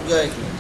जय हिंद।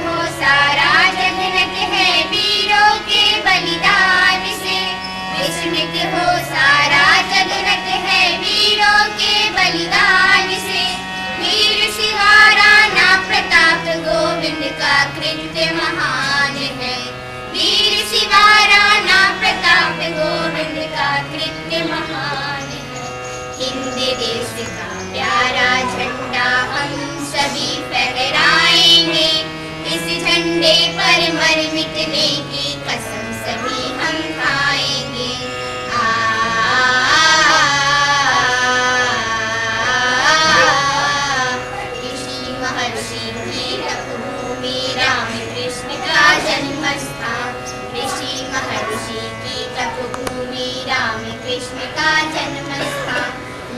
हो सारा जगत है वीरों के बलिदान से, विस्मित हो सारा जगत है वीरों के बलिदान से। वीर शिवा राणा प्रताप गोविंद का कृत्य महान है, वीर शिवा राणा प्रताप गोविंद का कृत्य महान है। हिंद देश का प्यारा झंडा हम सभी फहराएंगे, इस झंडे पर मर मिटने की कसम सभी हम खाएंगे। ऋषि महर्षि की तपभूमि राम कृष्ण का जन्म स्थान, ऋषि महर्षि की तपभूमि राम कृष्ण का जन्म स्थान।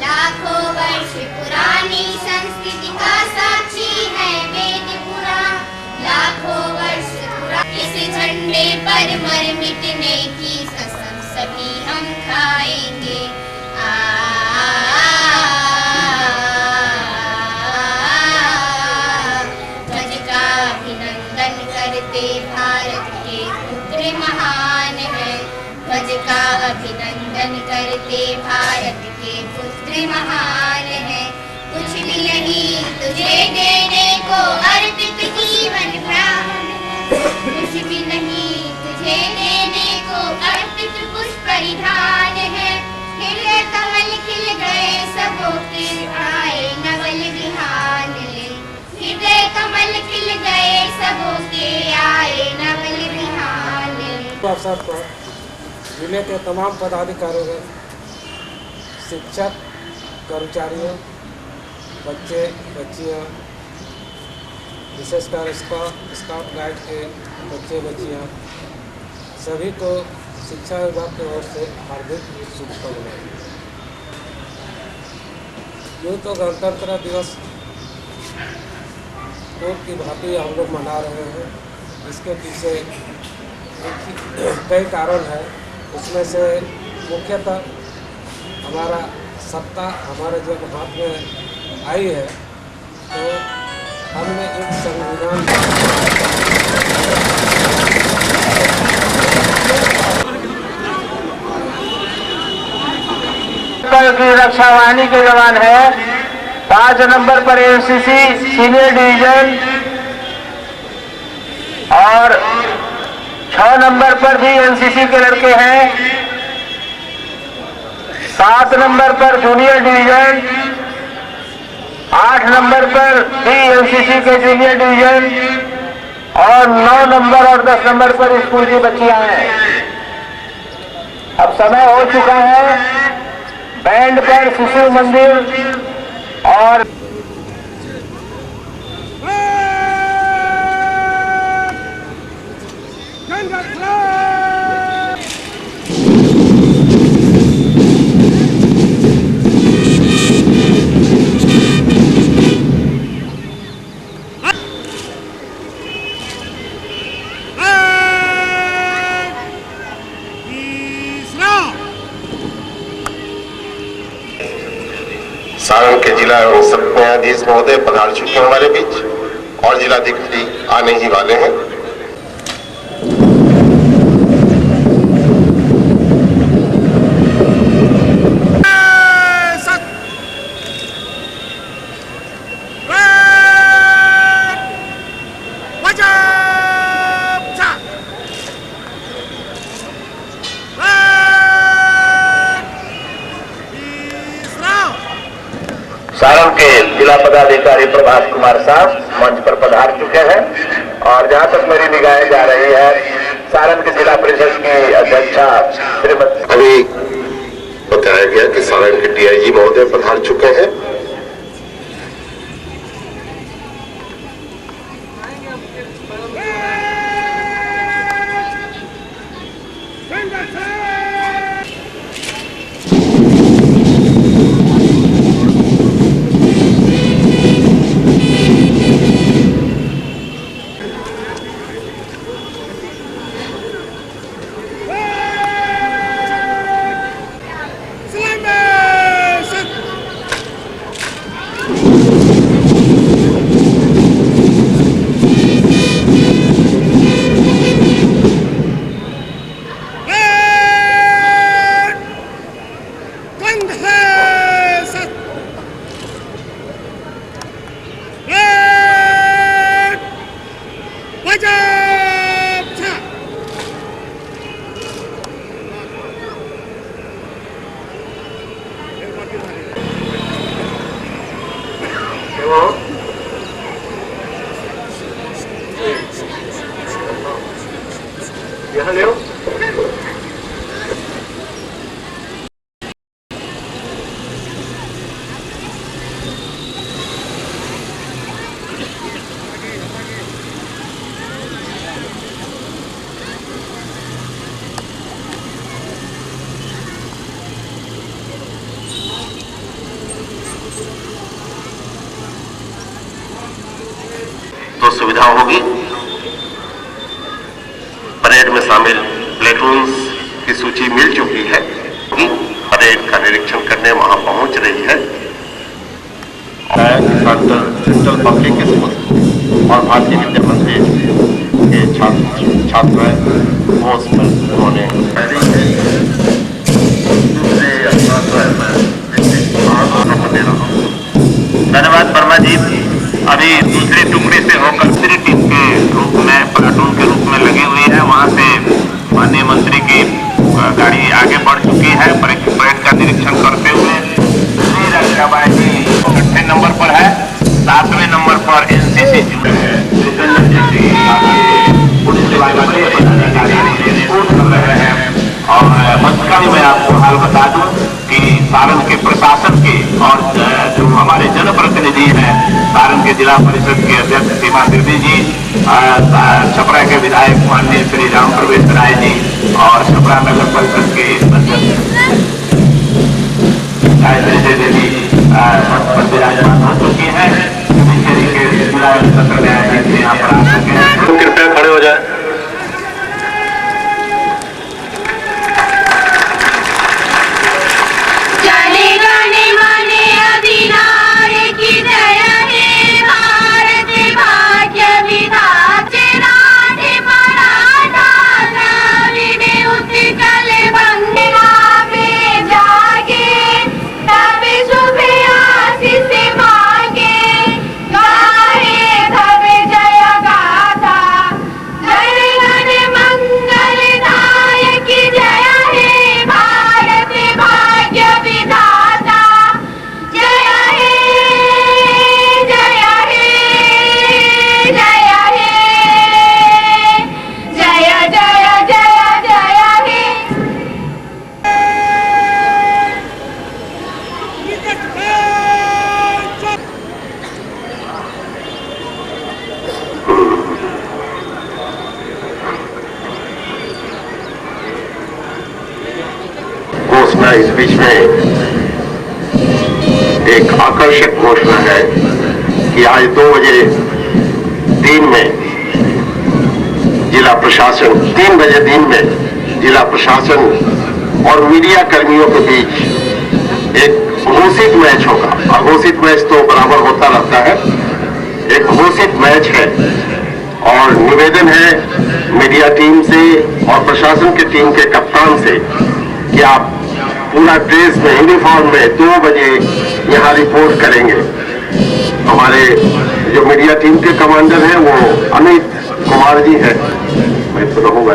लाखों वर्ष पुरानी संस्कृति का साक्षी है वेद पुराण, लाखों वर्ष पुरानी इस झंडे पर मर मिटने की कसम सभी हम खाएंगे। ध्वज का अभिनंदन करते भारत के पुत्र महान है, ध्वज का अभिनंदन करते भारत के पुत्र महान है। कुछ भी नहीं तुझे देने को अर्पित जीवन प्राण है, कुछ भी नहीं तुझे देने को अर्पित पुष्प परिधान है। खिले कमल खिल गए सबों के आए नवल विहान ले, खिले कमल खिल गए सबों के आए नवल विहान ले। अवसर पर जिले के तमाम पदाधिकारियों, शिक्षक, कर्मचारियों, बच्चे बच्चियाँ, विशेषकर स्काउट गाइड के बच्चे बच्चियाँ, सभी को शिक्षा विभाग की ओर से हार्दिक शुभकामनाएं। यूँ तो गणतंत्र दिवस कोर्ट की भांति हम लोग मना रहे हैं। इसके पीछे कई कारण हैं। उसमें से मुख्यतः हमारा सत्ता हमारे जब हाथ में आई है तो हमने एक संविधान की रक्षा वाहिनी के जवान है। 5 नंबर पर एनसीसी सीनियर डिवीजन और 6 नंबर पर भी एनसीसी के लड़के हैं। 7 नंबर पर जूनियर डिवीजन, 8 नंबर पर भी एनसीसी के जूनियर डिवीजन और 9 नंबर और 10 नंबर पर स्कूल की बच्चियां हैं। अब समय हो चुका है। बैंड पर शिशु मंदिर और सारण के जिला एवं सत्र न्यायाधीश महोदय पधार चुके हैं हमारे बीच और जिलाधिकारी आने ही वाले हैं। सारण के जिला पदाधिकारी प्रभास कुमार साहब मंच पर पधार चुके हैं और जहां तक मेरी निगाहें जा रही है सारण के जिला परिषद की अध्यक्षा श्रीमती अभी बताया गया कि सारण के डीआईजी महोदय पधार चुके हैं। यहाँ ले तो सुविधा होगी। परेड में शामिल प्लेटून्स की सूची मिल चुकी है। परेड का निरीक्षण करने वहां पहुंच रही है। सेंट्रल पब्लिक स्कूल और भारतीय विद्या मंदिर के छात्र वो उस पर उन्होंने धन्यवाद वर्मा जी। अभी दूसरी टुकड़ी से होकर दूसरी टीम के रूप में प्लाटून के रूप में लगी हुई है। वहां से माननीय मंत्री की गाड़ी आगे बढ़ चुकी है परेड का निरीक्षण करते हुए। श्री रक्षा बाहिनी 8वें नंबर पर है। 7वें नंबर पर एनसीसी पुलिस विभाग के पदाधिकारी रिपोर्ट कर रहे हैं। और मंत्री मैं आपको हाल बता दूं कि सारण के प्रशासन के और जो हमारे जनप्रतिनिधि हैं, सारण के जिला परिषद के अध्यक्ष सीमा देवी जी, छपरा के विधायक माननीय श्री राम प्रवेश राय जी और छपरा नगर परिषद के अध्यक्ष देवी विराजमान हो चुकी है। जुडिशरी के जिला सत्र न्यायाधीश इस बीच में एक आकर्षक घोषणा है कि आज 2 बजे दिन में जिला प्रशासन 3 बजे दिन में जिला प्रशासन और मीडिया कर्मियों के बीच एक घोषित मैच होगा। अघोषित मैच तो बराबर होता रहता है, एक घोषित मैच है और निवेदन है मीडिया टीम से और प्रशासन की टीम के कप्तान से कि आप पूरा ड्रेस में यूनिफॉर्म में 2 बजे यहाँ रिपोर्ट करेंगे। हमारे जो मीडिया टीम के कमांडर हैं वो अमित कुमार जी हैं, मैं तो रहूंगा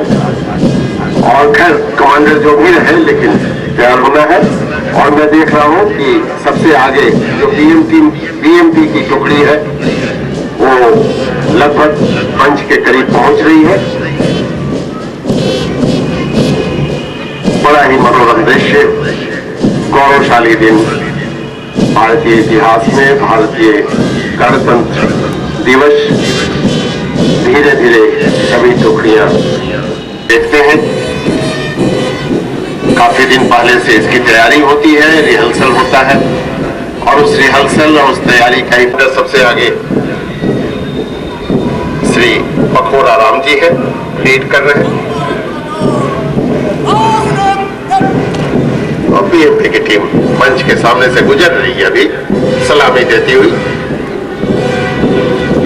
और खैर कमांडर जो भी रहे लेकिन तैयार होना है। और मैं देख रहा हूं कि सबसे आगे जो बीएमपी की टुकड़ी है वो लगभग मंच के करीब पहुंच रही है। बड़ा ही मनोरम दृश्य, गौरवशाली दिन भारतीय इतिहास में, भारतीय गणतंत्र दिवस। धीरे धीरे सभी टुकड़ियां देखते हैं। काफी दिन पहले से इसकी तैयारी होती है, रिहर्सल होता है और उस रिहर्सल और उस तैयारी का ही सबसे आगे श्री पखोरा राम जी है, लीड कर रहे हैं और बीएमपी की टीम मंच के सामने से गुजर रही है अभी सलामी देती हुई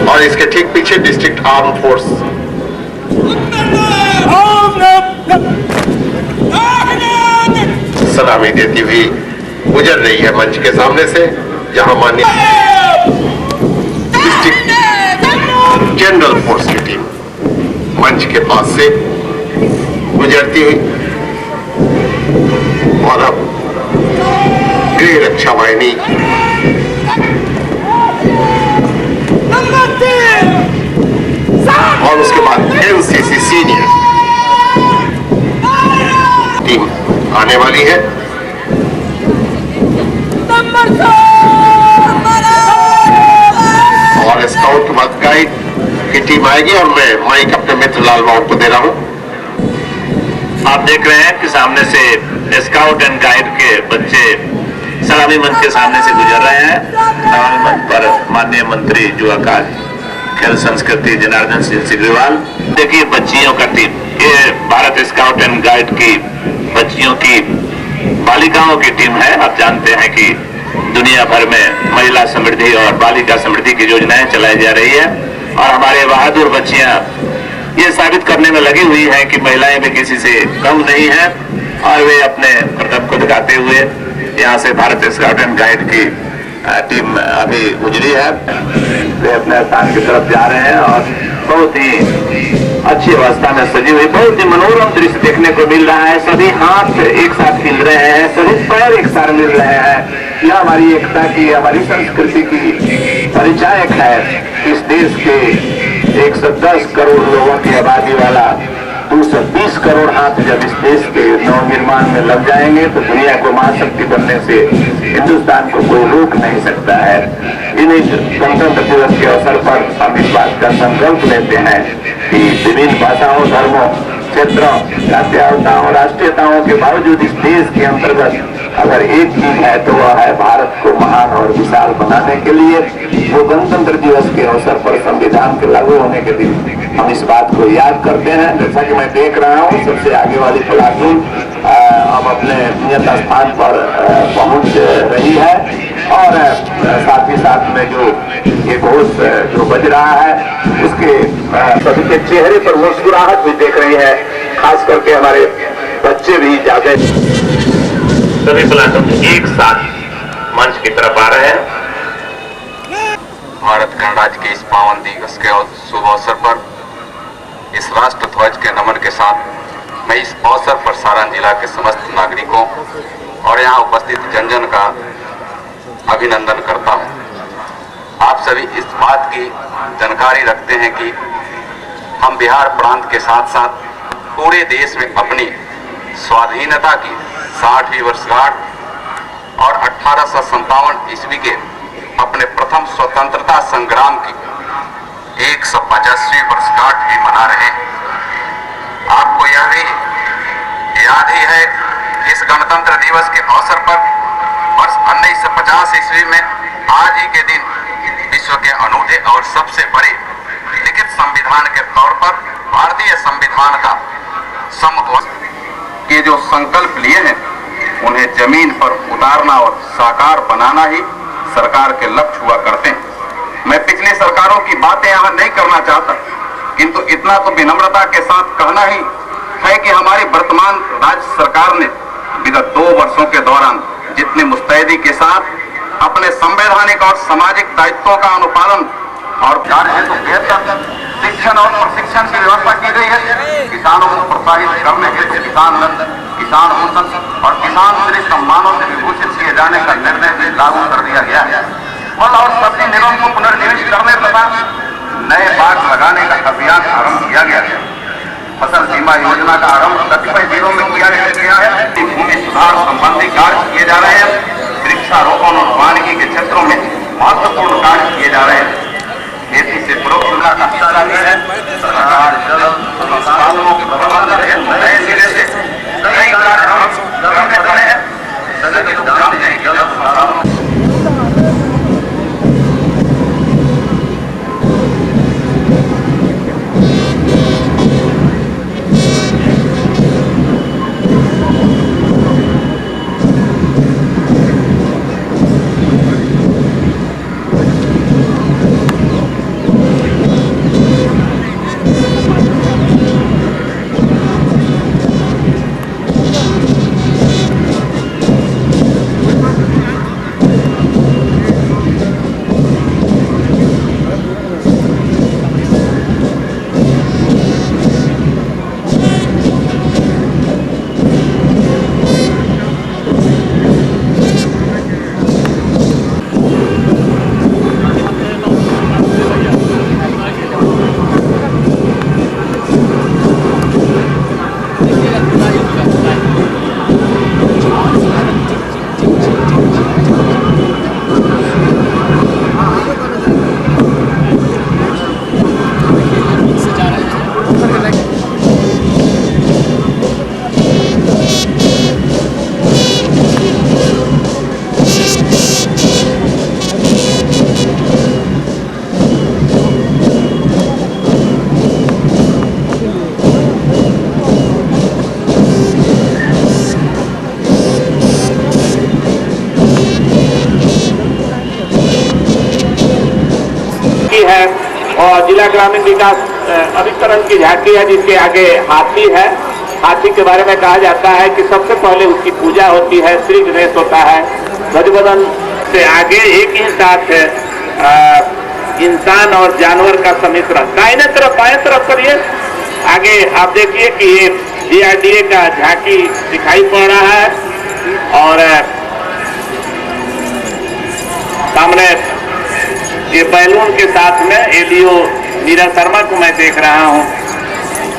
और इसके ठीक पीछे डिस्ट्रिक्ट आर्म फोर्स सलामी देती हुई गुजर रही है मंच के सामने से, जहां माननीय डिस्ट्रिक्ट जनरल फोर्स की टीम मंच के पास से गुजरती हुई और अब गृह रक्षा वाहिनी और उसके बाद एनसीसी सीनियर टीम आने वाली है। और स्काउट के बाद गाइड की टीम आएगी और मैं माइक अपने मित्र लाल बाबू को दे रहा हूं। आप देख रहे हैं कि सामने से स्काउट एंड गाइड के बच्चे सलामी मंच के सामने से गुजर रहे हैं। सलामी मंच पर माननीय मंत्री युवा कार्य खेल संस्कृति जनार्दन सिंह सिग्रीवाल। देखिए बच्चियों का टीम, ये भारत स्काउट एंड गाइड की बच्चियों की बालिकाओं की टीम है। आप जानते हैं कि दुनिया भर में महिला समृद्धि और बालिका समृद्धि की योजनाएं चलाई जा रही है और हमारे बहादुर बच्चियां ये साबित करने में लगी हुई है कि महिलाएं भी किसी से कम नहीं है और वे अपने प्रताप को दिखाते हुए यहाँ से भारत स्काउट एंड गाइड की टीम अभी गुजरी है। वे अपने स्थान की तरफ जा रहे हैं और बहुत ही अच्छी अवस्था में सजी हुई बहुत ही मनोरम दृश्य देखने को मिल रहा है। सभी हाथ एक साथ हिल रहे हैं, सभी पैर एक साथ मिल रहे हैं। यह हमारी एकता की, हमारी संस्कृति की परिचायक है। इस देश के 110 करोड़ लोगों की आबादी वाला 220 करोड़ हाथ जब इस देश के नवनिर्माण में लग जाएंगे तो दुनिया को महाशक्ति बनने से हिंदुस्तान को कोई रोक नहीं सकता है। इन्हीं गणतंत्र दिवस के अवसर पर हम इस बात का संकल्प लेते हैं कि विभिन्न भाषाओं, धर्मों, क्षेत्रों, जातीयताओं, राष्ट्रीयताओं के बावजूद इस देश के अंतर्गत अगर एक चीज है तो वह है भारत को महान और विशाल बनाने के लिए वो गणतंत्र दिवस के अवसर पर संविधान के लागू होने के दिन हम इस बात को याद करते हैं। जैसा कि मैं देख रहा हूँ सबसे आगे वाली प्लाटून अब अपने नियत स्थान पर पहुंच रही है और साथ ही साथ में जो ये घोष जो बज रहा है उसके सभी के चेहरे पर मुस्कुराहट भी देख रही है, खास करके हमारे बच्चे भी ज्यादा। सभी प्लाटून एक साथ मंच की तरफ आ रहे हैं। भारत गणराज्य के इस पावन दिवस के शुभ अवसर पर इस राष्ट्र ध्वज के नमन के साथ मैं इस अवसर पर सारण जिला के समस्त नागरिकों और यहाँ उपस्थित जन जन का अभिनंदन करता हूँ। आप सभी इस बात की जानकारी रखते हैं कि हम बिहार प्रांत के साथ साथ पूरे देश में अपनी स्वाधीनता की 60वीं वर्षगांठ और 1857 ईस्वी के अपने प्रथम स्वतंत्रता संग्राम की 150वीं वर्षगांठ भी मना रहे हैं। आपको यह भी याद ही है इस इस गणतंत्र दिवस के अवसर पर वर्ष 1950 ईस्वी में आज ही के दिन विश्व के अनूठे और सबसे बड़े लिखित संविधान के तौर पर भारतीय संविधान का के जो संकल्प लिए हैं उन्हें जमीन पर उतारना और साकार बनाना ही सरकार के लक्ष्य हुआ करते हैं। मैं पिछली सरकारों की बातें यहां नहीं करना चाहता, किंतु इतना तो विनम्रता के साथ कहना ही है कि हमारी वर्तमान राज्य सरकार ने विगत 2 वर्षों के दौरान जितनी मुस्तैदी के साथ अपने संवैधानिक और सामाजिक दायित्वों का अनुपालन और जा रहे हैं, तो बेहतर शिक्षण और प्रशिक्षण की व्यवस्था की गई है। किसानों को प्रोत्साहित करने हेतु किसान रत्न, किसान भूषण और किसान श्री सम्मानों से विभूषित किए जाने का निर्णय भी लागू कर दिया गया है। फल और सब्जी मिलों को पुनर्जीवित करने तथा नए बाग लगाने का अभियान आरंभ किया गया है। फसल बीमा योजना का आरंभ कतिपय जिलों में किया गया है। भूमि सुधार संबंधी कार्य किए जा रहे हैं। वृक्षारोपण और वानिकी के क्षेत्रों में महत्वपूर्ण कार्य किए जा रहे हैं। खेती से परोक्षता का हिस्सा है। सरकार जल संसाधनों के प्रबंधन हेतु नए सिरे से कई कार्यक्रम करने पड़े हैं। सभी लोग जानते हैं जल संसाधनों है और जिला ग्रामीण विकास अभिकरण की झांकी है, जिसके आगे हाथी है। हाथी के बारे में कहा जाता है कि सबसे पहले उसकी पूजा होती है, श्री गणेश होता है। ध्वजवंदन से आगे एक ही साथ इंसान और जानवर का सम्मिश्रण। दाहिने तरफ बाएं तरफ करिए, आगे आप देखिए कि ये DRDA का झांकी दिखाई पड़ रहा है और सामने ये बैलून के साथ में ADO मीरा शर्मा को मैं देख रहा हूँ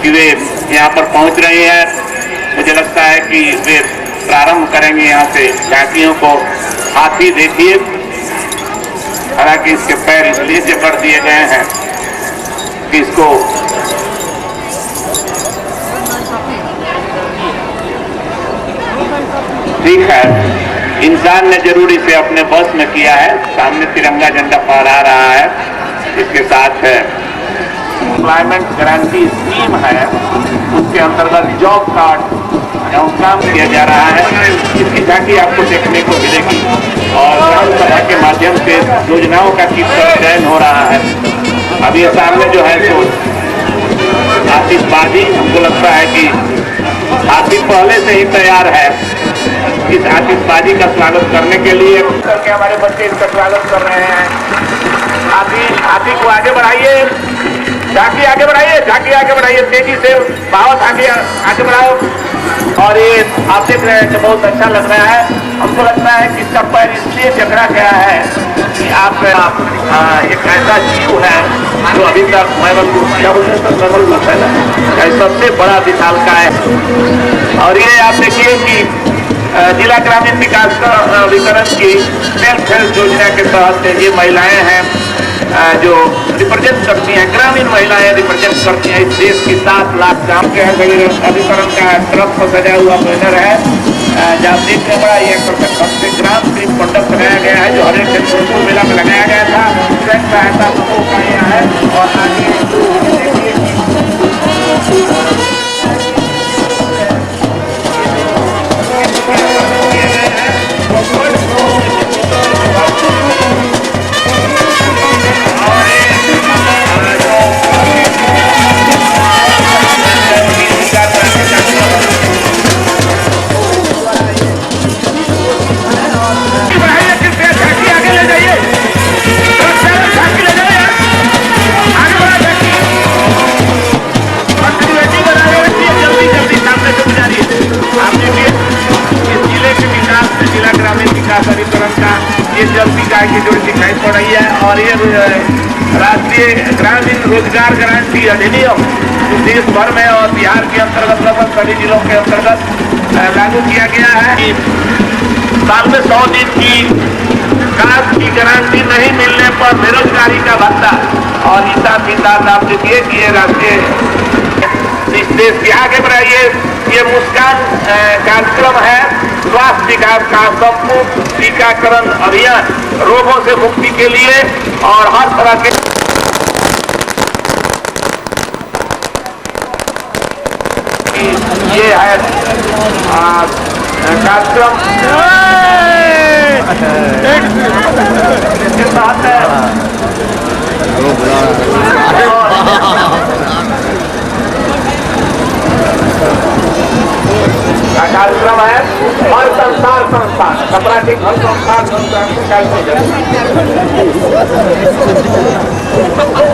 कि वे यहाँ पर पहुँच रही हैं। मुझे लगता है कि वे प्रारंभ करेंगे यहाँ से झांकियों को। हाथी देखिए, हालांकि इसके पैर इसलिए जकड़ दिए गए हैं कि इसको ठीक है, इंसान ने जरूर इसे अपने बस में किया है। सामने तिरंगा झंडा फहरा रहा है। इसके साथ एम्प्लॉयमेंट गारंटी स्कीम है, उसके अंतर्गत जॉब कार्ड एवं काम किया जा रहा है। इसकी झांकी आपको देखने को मिलेगी और ग्राम सभा के माध्यम से योजनाओं का किस तरह चयन हो रहा है। अब ये सामने जो है तो आतिशबाजी, हमको लगता है कि हाथी पहले से ही तैयार है इस आतिशबाजी का स्वागत करने के लिए। करके हमारे बच्चे इसका स्वागत कर रहे हैं। हाथी को आगे बढ़ाइए, झांकी आगे बढ़ाइए, झांकी आगे बढ़ाइए, तेजी से बहुत आगे बढ़ाओ। और ये आप देख रहे हैं कि बहुत अच्छा लग रहा है। हमको लगता है कि इसका पैर इसलिए जकड़ा गया है कि आप एक ऐसा जीव है जो अभी तक क्या बोलते हैं ना, सबसे बड़ा विशालकाय है। और ये आप देखिए कि जिला ग्रामीण विकास अभिकरण की सेल्फ हेल्प योजना के तहत ये महिलाएं हैं जो रिप्रेजेंट करती हैं, ग्रामीण महिलाएं रिप्रेजेंट करती हैं इस देश की 7 लाख गांव के अभिकरण का तरफ से सजा हुआ बैनर है। जहाँ देखने बड़ा ये ग्राम दीप मंडप लगाया गया है जो हर एक दिन मेला में लगाया गया था। स्वयं सहायता समूह का यहाँ है और आगे और ये राष्ट्रीय ग्रामीण रोजगार गारंटी अधिनियम जो देश भर में और बिहार के अंतर्गत लगभग सभी जिलों के अंतर्गत लागू किया गया है। साल में 100 दिन की कास्ट की गारंटी नहीं मिलने पर बेरोजगारी का भत्ता और हिसाब किताब आप देखिए कि ये राष्ट्रीय इस देश के आगे बढ़ाइए। ये मुस्कान कार्यक्रम है स्वास्थ्य विकास का संपूर्ण टीकाकरण अभियान रोगों से मुक्ति के लिए और हर तरह के ये है कार्यक्रम इसके साथ कार्यक्रम है हर संस्थान कपड़ा के हर संस्थान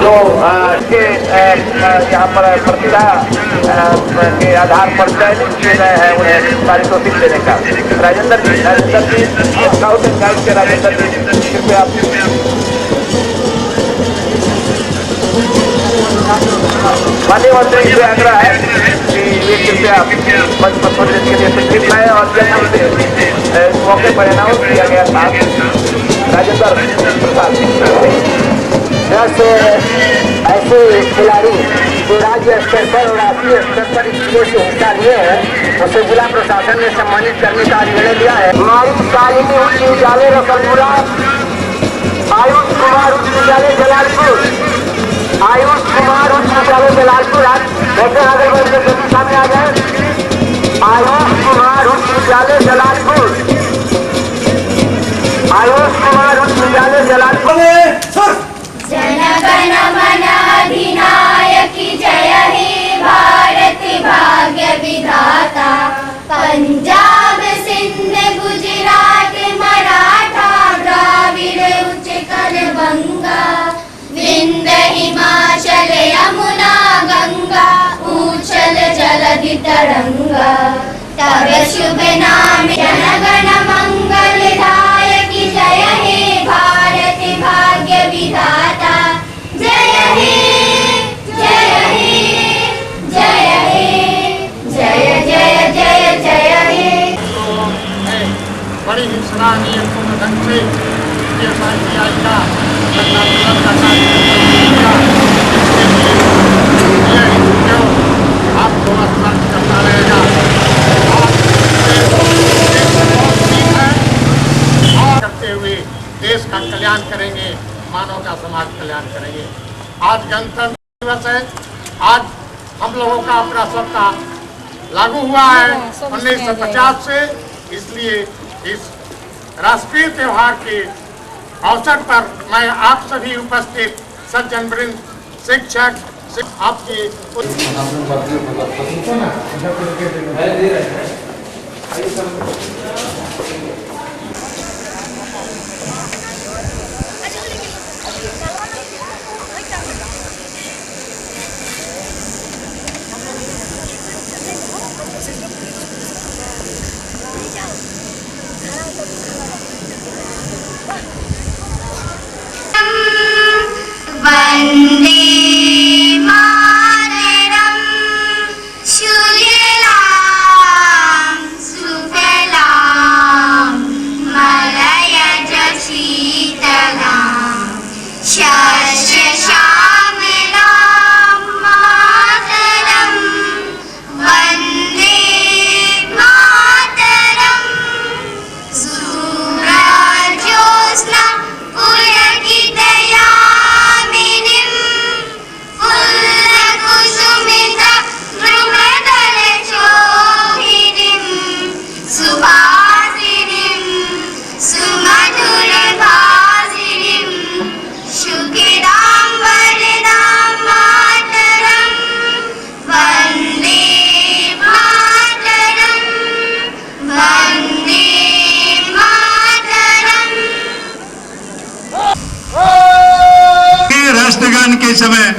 जो यहाँ पर प्रतिभा के आधार पर चयनित किए गए हैं उन्हें पारितोषिक देने का। राजेंद्र जी स्काउट एंड गाइड के राजेंद्र जी कृपया माननीय मंत्री से आग्रह है कि ये कृपया मंच पर थोड़ी देर के लिए तस्वीर लाए और इस मौके पर अनाउंस किया गया था राजेंद्र प्रसाद जैसे ऐसे खिलाड़ी जो राज्य स्तर पर और राष्ट्रीय स्तर पर इस खेल से हिस्सा लिए हैं उसे जिला प्रशासन ने सम्मानित करने का निर्णय लिया है। हमारी शालिनी उच्च विद्यालय रसलपुरा, आयुष कुमार उच्च विद्यालय जलालपुर, आयुष कुमार उच्च विद्यालय जलालपुर वैसे आगे बढ़ के सभी सामने आ जाए। आयुष कुमार उच्च विद्यालय जलालपुर, आयुष कुमार उच्च विद्यालय जलालपुर। जन गण मन अधिनायकी जय हे भारती भाग्य विधाता। पंजाब सिंध गुजरात मराठा द्राविड़ उत्कल बंगा, विंध्य हिमाचल यमुना गंगा, ऊंचल जलधि तरंगा। तब शुभ नाम जन गण मंगलदायकी जय हे भारती भाग्य विधाता। जय हे जय हे जय हे जय जय जय जय हे। बड़ी ही सराहनीय पूर्ण ढंग से ये आपको स्मरण करता रहेगा और करते हुए देश का कल्याण करेंगे, मानव का समाज कल्याण करेंगे। आज गणतंत्र दिवस है। आज हम लोगों का अपना सत्ता लागू हुआ है 1950 से, इसलिए इस राष्ट्रीय त्योहार के अवसर पर मैं आप सभी उपस्थित सज्जन वृंद, शिक्षक आपके वंदे मातरम सुजलां सुफलां मलयज शीतलां शस्य श्यामलां मातरम वंदे मातरम। गण के समय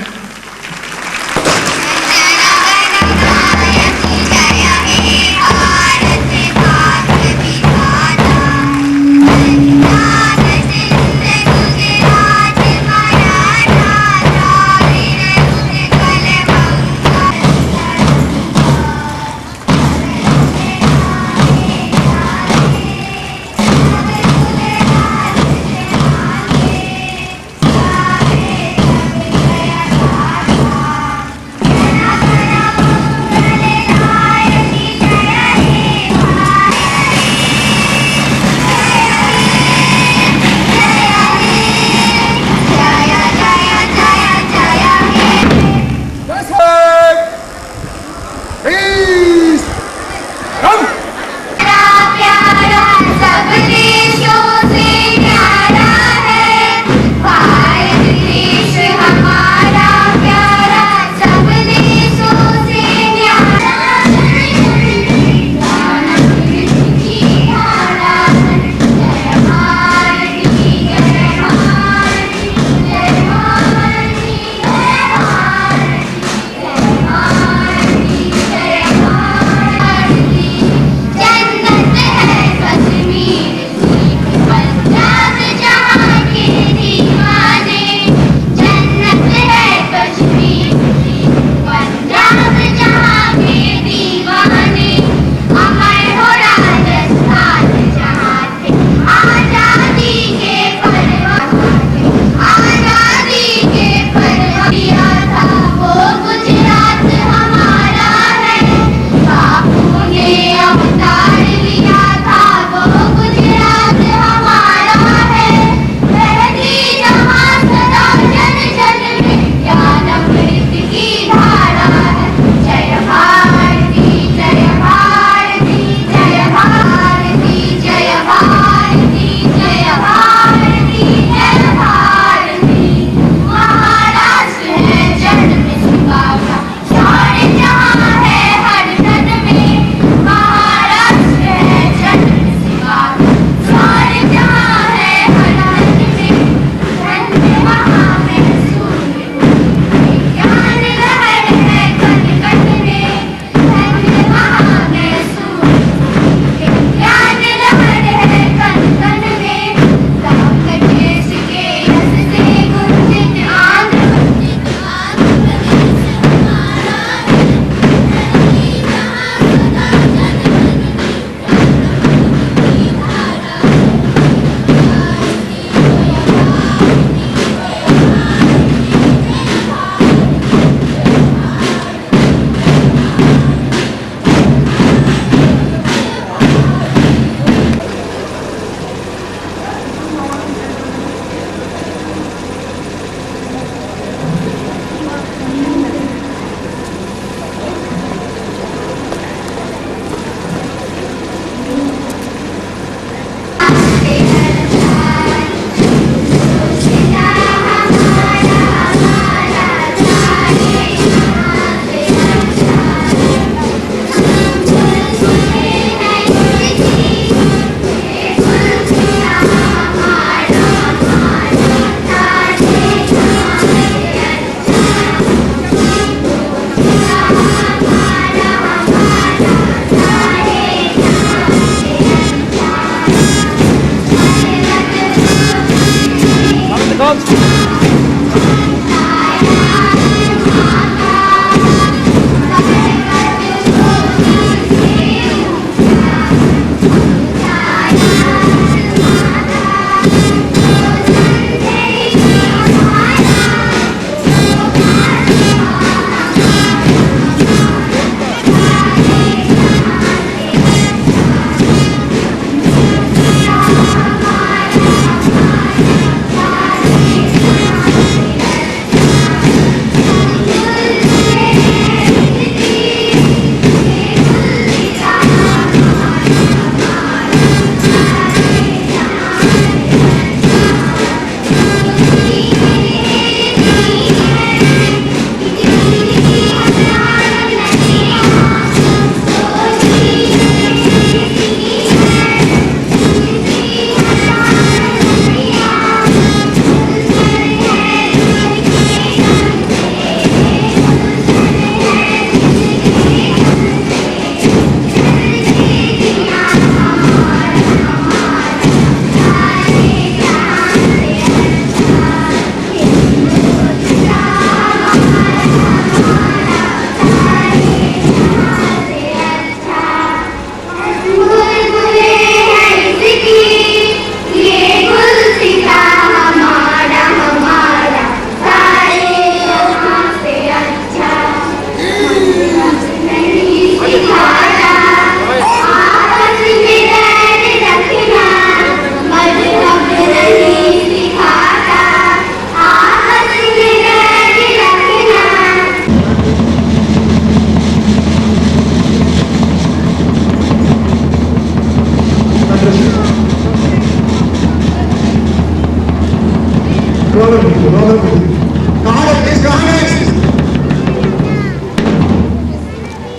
कहाँ है किस कहाँ है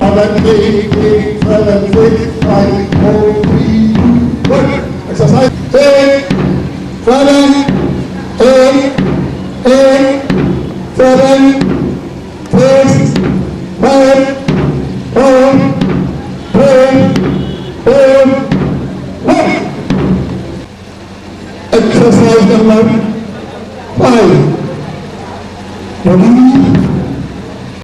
7, 8, 7, 6, 5, 4, 3, 1. Exercise. 8, 7, 8, 8, 7, 6, 5, 4, 3, 2, 1. Exercise number 5. Ready?